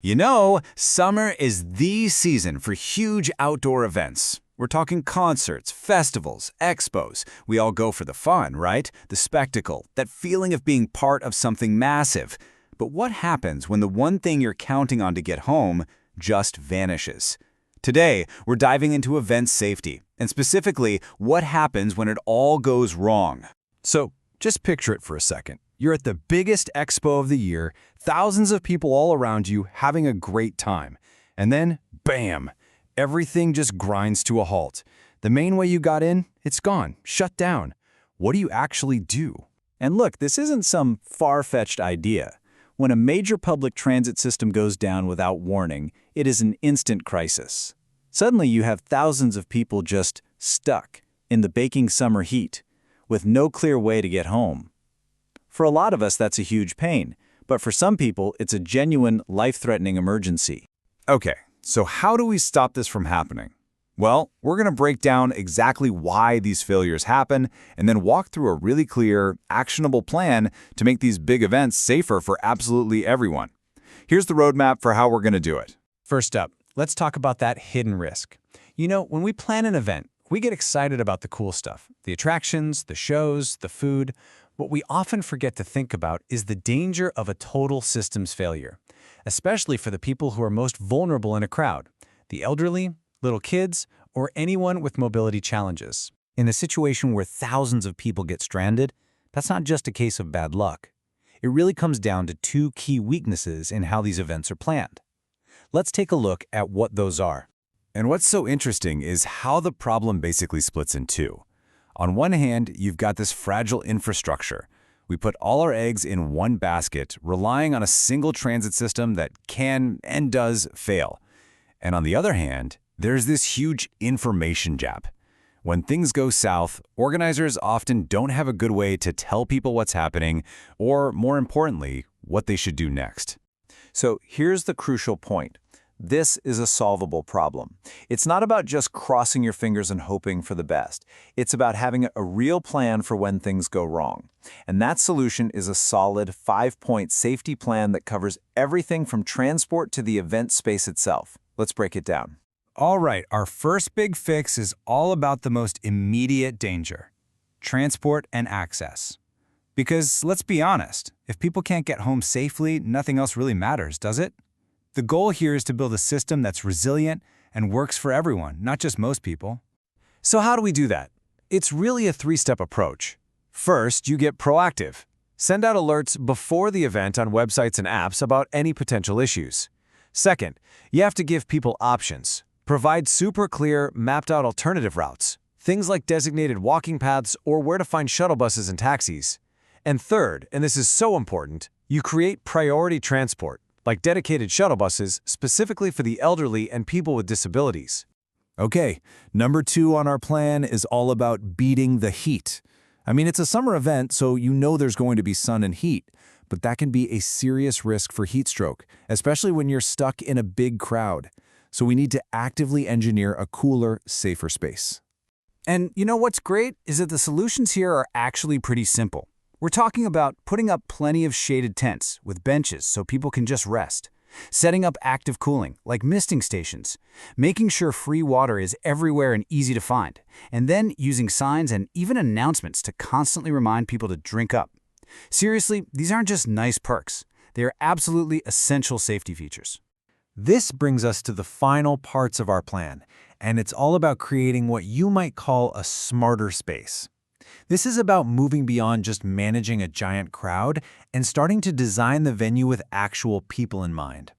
You know, summer is the season for huge outdoor events. We're talking concerts, festivals, expos. We all go for the fun, right? The spectacle, that feeling of being part of something massive. But what happens when the one thing you're counting on to get home just vanishes? Today, we're diving into event safety, and specifically, what happens when it all goes wrong. So, just picture it for a second. You're at the biggest expo of the year, thousands of people all around you having a great time. And then, bam, everything just grinds to a halt. The main way you got in, it's gone, shut down. What do you actually do? And look, this isn't some far-fetched idea. When a major public transit system goes down without warning, it is an instant crisis. Suddenly you have thousands of people just stuck in the baking summer heat, with no clear way to get home. For a lot of us, that's a huge pain, but for some people, it's a genuine, life-threatening emergency. Okay, so how do we stop this from happening? Well, we're going to break down exactly why these failures happen and then walk through a really clear, actionable plan to make these big events safer for absolutely everyone. Here's the roadmap for how we're going to do it. First up, let's talk about that hidden risk. You know, when we plan an event, we get excited about the cool stuff, the attractions, the shows, the food. What we often forget to think about is the danger of a total systems failure, especially for the people who are most vulnerable in a crowd, the elderly, little kids, or anyone with mobility challenges. In a situation where thousands of people get stranded, that's not just a case of bad luck. It really comes down to two key weaknesses in how these events are planned. Let's take a look at what those are. And what's so interesting is how the problem basically splits in two. On one hand, you've got this fragile infrastructure. We put all our eggs in one basket, relying on a single transit system that can and does fail. And on the other hand, there's this huge information gap. When things go south, organizers often don't have a good way to tell people what's happening, or more importantly, what they should do next. So here's the crucial point. This is a solvable problem. It's not about just crossing your fingers and hoping for the best. It's about having a real plan for when things go wrong. And that solution is a solid 5-point safety plan that covers everything from transport to the event space itself. Let's break it down. All right, our first big fix is all about the most immediate danger: transport and access. Because let's be honest, if people can't get home safely, nothing else really matters, does it? The goal here is to build a system that's resilient and works for everyone, not just most people. So how do we do that? It's really a 3-step approach. First, you get proactive. Send out alerts before the event on websites and apps about any potential issues. Second, you have to give people options. Provide super clear, mapped-out alternative routes, things like designated walking paths or where to find shuttle buses and taxis. And third, and this is so important, you create priority transport, like dedicated shuttle buses specifically for the elderly and people with disabilities. Okay, number 2 on our plan is all about beating the heat. I mean, it's a summer event, so you know there's going to be sun and heat, but that can be a serious risk for heat stroke, especially when you're stuck in a big crowd. So we need to actively engineer a cooler, safer space. And you know what's great is that the solutions here are actually pretty simple. We're talking about putting up plenty of shaded tents with benches so people can just rest, setting up active cooling, like misting stations, making sure free water is everywhere and easy to find, and then using signs and even announcements to constantly remind people to drink up. Seriously, these aren't just nice perks. They are absolutely essential safety features. This brings us to the final parts of our plan, and it's all about creating what you might call a smarter space. This is about moving beyond just managing a giant crowd and starting to design the venue with actual people in mind.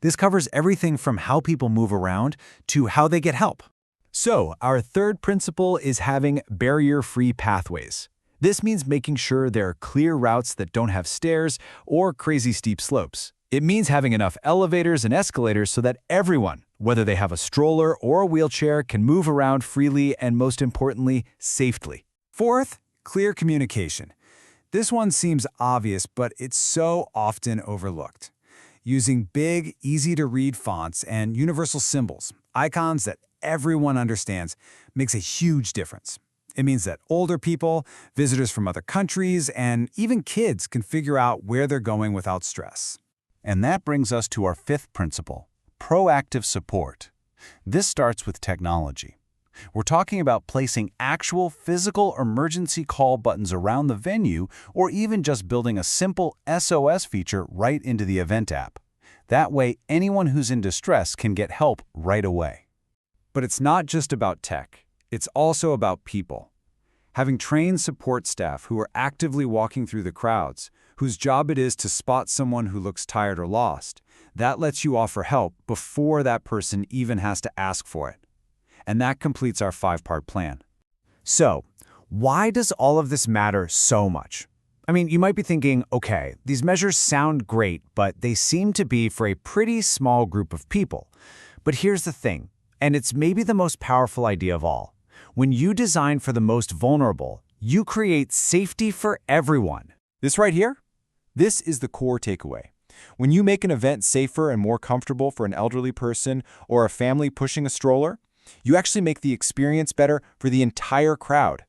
This covers everything from how people move around to how they get help. So, our third principle is having barrier-free pathways. This means making sure there are clear routes that don't have stairs or crazy steep slopes. It means having enough elevators and escalators so that everyone, whether they have a stroller or a wheelchair, can move around freely and, most importantly, safely. Fourth, clear communication. This one seems obvious, but it's so often overlooked. Using big, easy-to-read fonts and universal symbols, icons that everyone understands, makes a huge difference. It means that older people, visitors from other countries, and even kids can figure out where they're going without stress. And that brings us to our fifth principle, proactive support. This starts with technology. We're talking about placing actual physical emergency call buttons around the venue, or even just building a simple SOS feature right into the event app. That way, anyone who's in distress can get help right away. But it's not just about tech. It's also about people. Having trained support staff who are actively walking through the crowds, whose job it is to spot someone who looks tired or lost, that lets you offer help before that person even has to ask for it. And that completes our 5-part plan. So, why does all of this matter so much? I mean, you might be thinking, okay, these measures sound great, but they seem to be for a pretty small group of people. But here's the thing, and it's maybe the most powerful idea of all. When you design for the most vulnerable, you create safety for everyone. This right here? This is the core takeaway. When you make an event safer and more comfortable for an elderly person or a family pushing a stroller, you actually make the experience better for the entire crowd.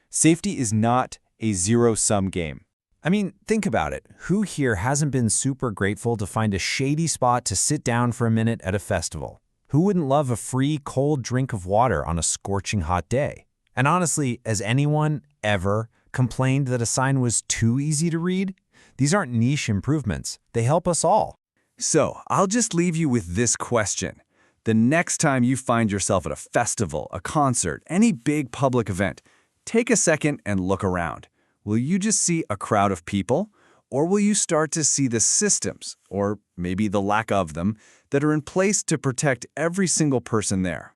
Safety is not a zero-sum game. I mean, think about it. Who here hasn't been super grateful to find a shady spot to sit down for a minute at a festival? Who wouldn't love a free, cold drink of water on a scorching hot day? And honestly, has anyone ever complained that a sign was too easy to read? These aren't niche improvements. They help us all. So, I'll just leave you with this question. The next time you find yourself at a festival, a concert, any big public event, take a second and look around. Will you just see a crowd of people? Or will you start to see the systems, or maybe the lack of them, that are in place to protect every single person there?